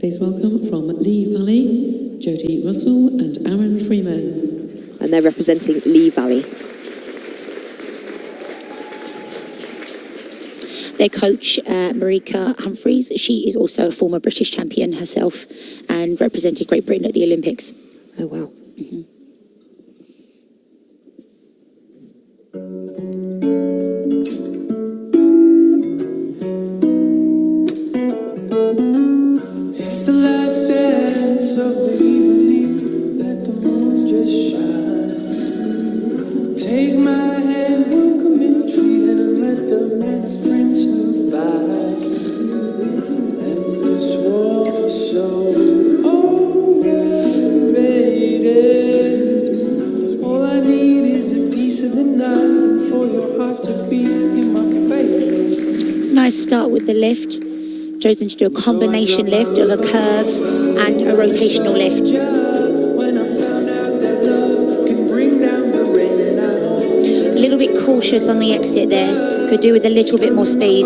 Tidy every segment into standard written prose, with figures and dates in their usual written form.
Please welcome from Lee Valley, Jodie Russell and Aaron Freeman. And they're representing Lee Valley. Their coach, Marika Humphreys, she is also a former British champion herself and represented Great Britain at the Olympics. Oh, wow. It's the last dance of the evening, let the moon just shine. Take my hand, we'll commit treason and let the menace prince move back. And this war so overrated. All I need is a piece of the night and for your heart to beat in my favor. Nice start with the lift. Chosen to do a combination lift of a curve and a rotational lift. A little bit cautious on the exit there. Could do with a little bit more speed.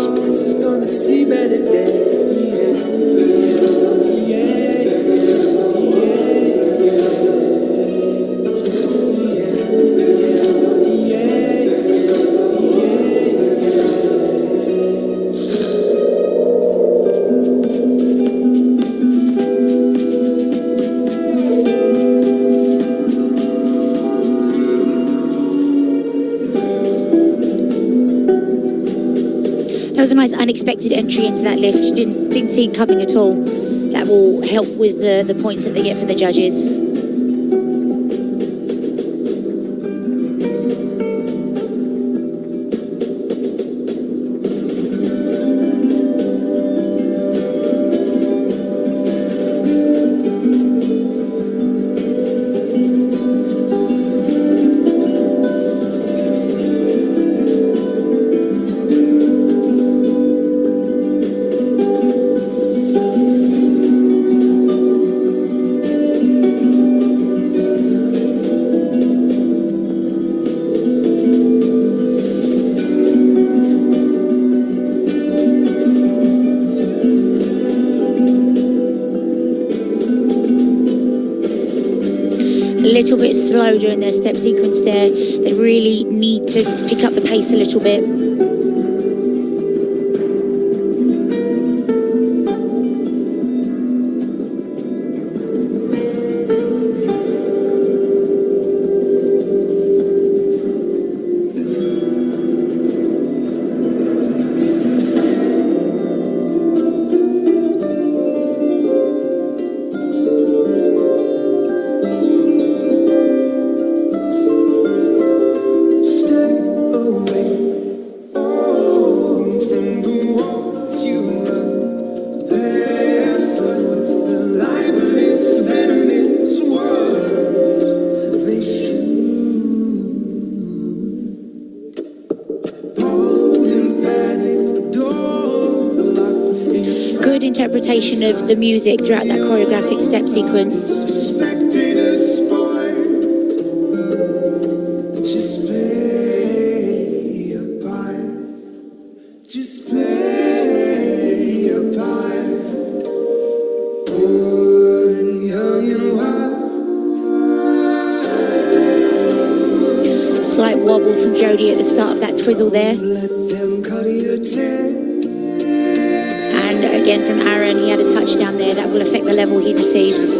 That was a nice unexpected entry into that lift. Didn't see it coming at all. That will help with the points that they get from the judges. A little bit slow during their step sequence there. They really need to pick up the pace a little bit. Good interpretation of the music throughout that choreographic step sequence. Slight wobble from Jodie at the start of that twizzle there. And again from Aaron, he had a touchdown there. That will affect the level he receives.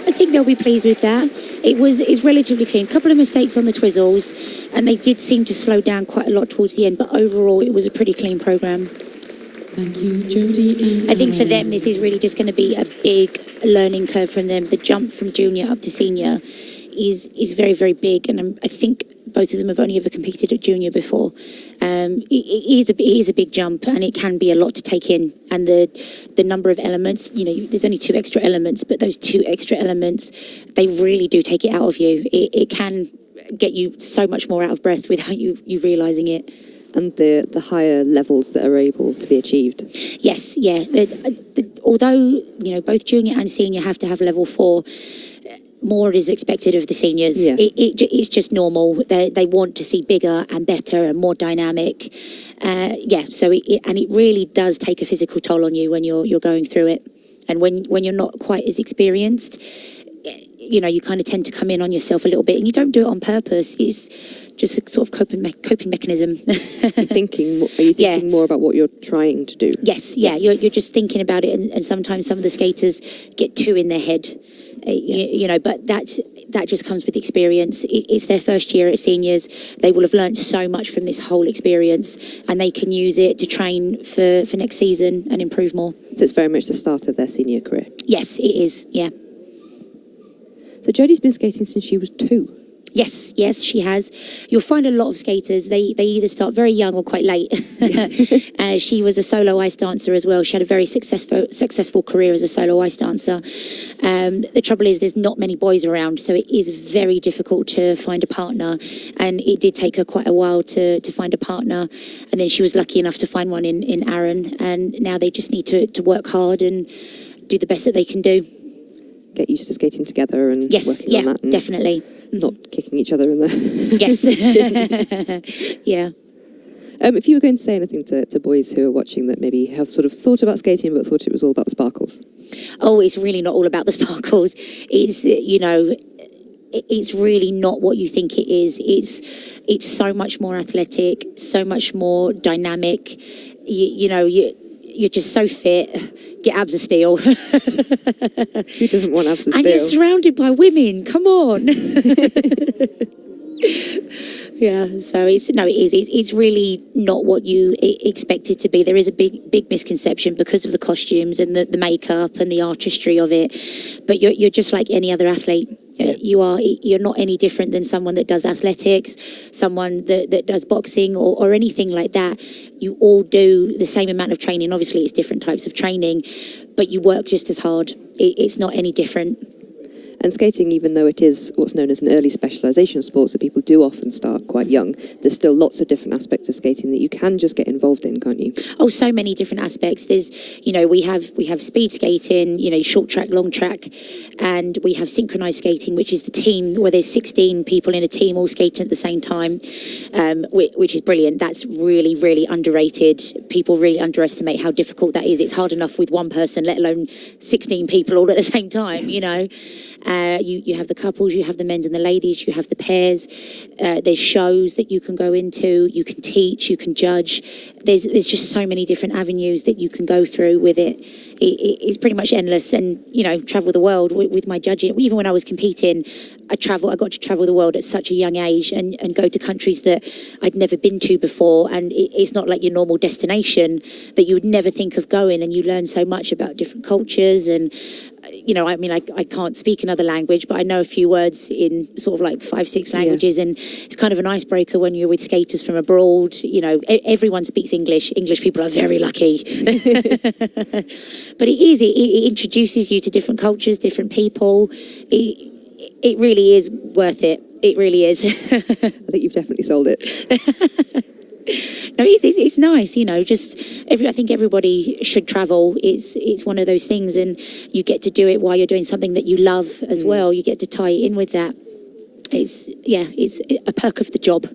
I think they'll be pleased with that. It's relatively clean. A couple of mistakes on the twizzles, and they did seem to slow down quite a lot towards the end, but overall it was a pretty clean program. Thank you, Jodie and I think for Aaron. them this is really just going to be a big learning curve from them. The jump from junior up to senior is very, very big, and I think Both of them have only ever competed at junior before. It is a big jump, and it can be a lot to take in. And the number of elements, there's only 2 extra elements, but those 2 extra elements, they really do take it out of you. It can get you so much more out of breath without you realising it. And the higher levels that are able to be achieved. Yes, yeah. Although, both junior and senior have to have level 4, more is expected of the seniors. Yeah. It's just normal. They want to see bigger and better and more dynamic. So it really does take a physical toll on you when you're going through it. And when you're not quite as experienced, you kind of tend to come in on yourself a little bit, and you don't do it on purpose. It's just a sort of coping mechanism. Are you thinking more about what you're trying to do? Yes, yeah. You're just thinking about it, and sometimes some of the skaters get too in their head, but that just comes with experience. It's their first year at seniors. They will have learned so much from this whole experience, and they can use it to train for next season and improve more. So it's very much the start of their senior career. Yes, it is, yeah. So Jodie's been skating since she was 2. Yes, she has. You'll find a lot of skaters, they either start very young or quite late. She was a solo ice dancer as well. She had a very successful career as a solo ice dancer. The trouble is there's not many boys around, so it is very difficult to find a partner. And it did take her quite a while to find a partner. And then she was lucky enough to find one in Aaron. And now they just need to work hard and do the best that they can do. Get used to skating together and working on that. And Definitely. Not kicking each other in the Yes. Yeah. If you were going to say anything to boys who are watching that maybe have sort of thought about skating but thought it was all about the sparkles. Oh, it's really not all about the sparkles. It's, it's really not what you think it is. It's so much more athletic, so much more dynamic. You're just so fit. Get abs of steel. Who doesn't want abs of steel? And you're surrounded by women. Come on. Yeah, so it is. It's really not what you expect it to be. There is a big misconception because of the costumes and the makeup and the artistry of it. But you're just like any other athlete. Yeah. You're not any different than someone that does athletics, someone that does boxing or anything like that. You all do the same amount of training. Obviously, it's different types of training, but you work just as hard. It's not any different. And skating, even though it is what's known as an early specialisation sport, so people do often start quite young, there's still lots of different aspects of skating that you can just get involved in, can't you? Oh, so many different aspects. There's, we have speed skating, short track, long track, and we have synchronised skating, which is the team where there's 16 people in a team all skating at the same time, which is brilliant. That's really, really underrated. People really underestimate how difficult that is. It's hard enough with one person, let alone 16 people all at the same time, You have the couples, you have the men's and the ladies, you have the pairs. There's shows that you can go into, you can teach, you can judge. There's just so many different avenues that you can go through with it. It's pretty much endless, and travel the world with my judging. Even when I was competing, I got to travel the world at such a young age and go to countries that I'd never been to before. And it's not like your normal destination that you would never think of going, and you learn so much about different cultures. And I can't speak another language, but I know a few words in sort of like 5-6 languages, and it's kind of an icebreaker when you're with skaters from abroad. Everyone speaks English. English people are very lucky. But it introduces you to different cultures, different people. It really is worth it. It really is. I think you've definitely sold it. No, it's nice, I think everybody should travel. It's one of those things, and you get to do it while you're doing something that you love as well. You get to tie it in with that. It's a perk of the job.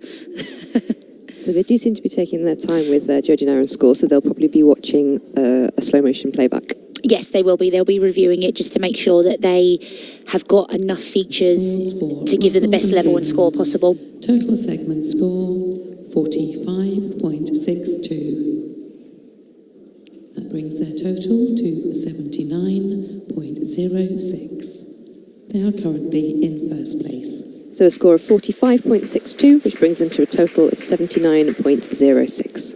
So they do seem to be taking their time with Jodie and Aaron's score, so they'll probably be watching a slow motion playback. Yes, they will be. They'll be reviewing it just to make sure that they have got enough features to give them the best level and score possible. Total segment score 45.62. That brings their total to 79.06. They are currently in first place. So a score of 45.62, which brings them to a total of 79.06.